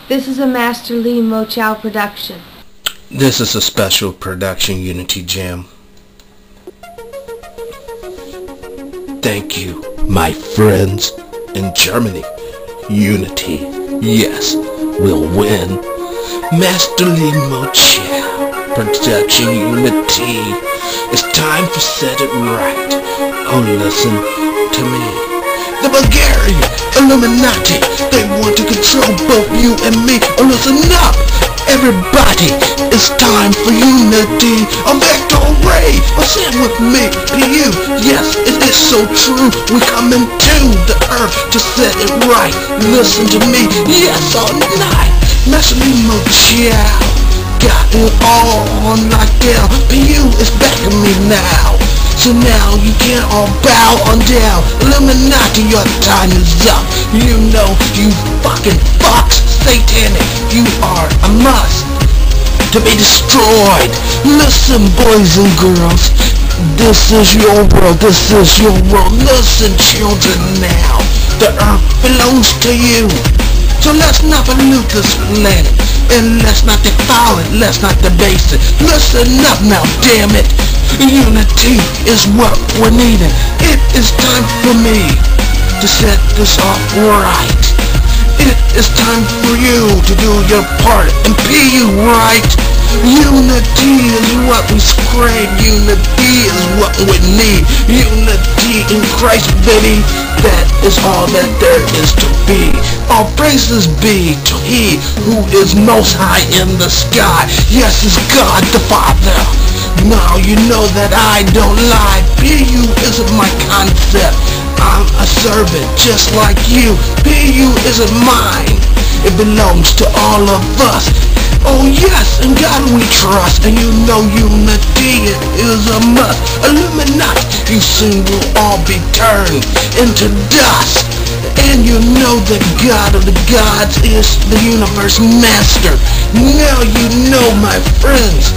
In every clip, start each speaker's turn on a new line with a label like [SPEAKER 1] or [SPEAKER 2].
[SPEAKER 1] This is a Master Lee Mochow production.
[SPEAKER 2] This is a special production Unity Jam. Thank you, my friends in Germany. Unity, yes, we'll win. Master Lee Mochow production Unity. It's time to set it right. Oh, listen to me. The Bulgarian Illuminati, they want to control both you and me. Oh, listen up, everybody, it's time for unity. A victory, oh, say it with me, you. Yes, it is so true. We come into the earth to set it right. Listen to me, yes, all night. Master Lee Mochow got it all on lockdown. PU is backing me now. So now you can't all bow on down. Illuminati, your time is up. You know, you fucking fucks, satanic. You are a must to be destroyed. Listen, boys and girls, this is your world, this is your world. Listen, children, now the earth belongs to you. So let's not pollute this planet, and let's not defile it, let's not debase it. Listen up now, damn it. Unity is what we're needing. It is time for me to set this off right. It is time for you to do your part and be you right. Unity is what we crave. Unity is what we need. Unity in Christ, baby. That is all that there is to be. All praises be to He who is most high in the sky. Yes, it's God the Father. Now you know that I don't lie. PU isn't my concept. I'm a servant just like you. PU isn't mine. It belongs to all of us. Oh yes, in God we trust. And you know unity is a must. Illuminati, you soon will all be turned into dust. And you know the God of the gods is the universe master. Now you know, my friends,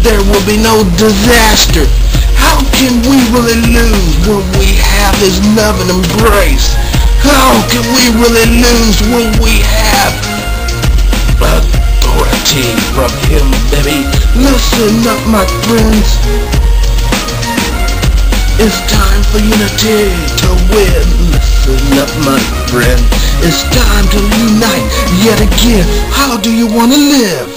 [SPEAKER 2] there will be no disaster. How can we really lose when we have His love and embrace? How can we really lose when we have authority from Him, baby? Listen up, my friends. It's time for unity to win. Listen up, my friend. It's time to unite yet again. How do you want to live?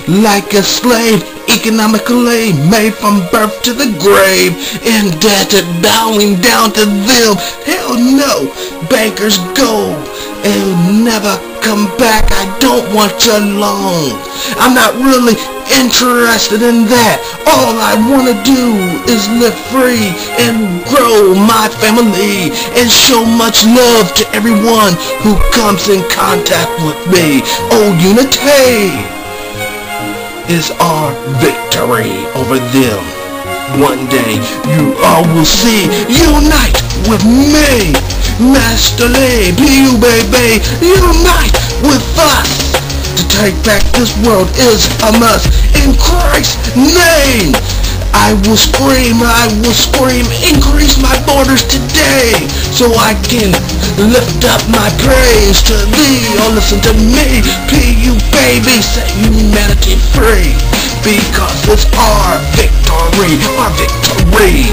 [SPEAKER 2] Like a slave, economically made from birth to the grave, indebted, bowing down to them. Hell no, bankers go and never come back. I don't want your loan. I'm not really interested in that. All I want to do is live free and grow my family and show much love to everyone who comes in contact with me. Oh, unity is our victory over them. One day you all will see. Unite with me, Master Lee, PU baby. Unite with us. To take back this world is a must. In Christ's name, I will scream, increase my borders today, so I can lift up my praise to Thee. Oh, listen to me, PU baby, set humanity free, because it's our victory, our victory.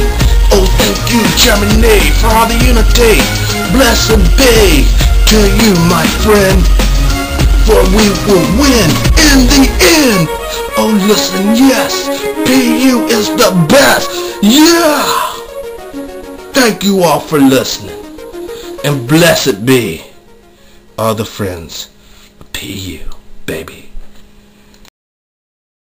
[SPEAKER 2] Oh, thank you, Germany, for all the unity. Blessed be to you, my friend, for we will win in the end. Oh, listen, yes, PU is the best. Yeah. Thank you all for listening. And blessed be all the friends of PU, baby.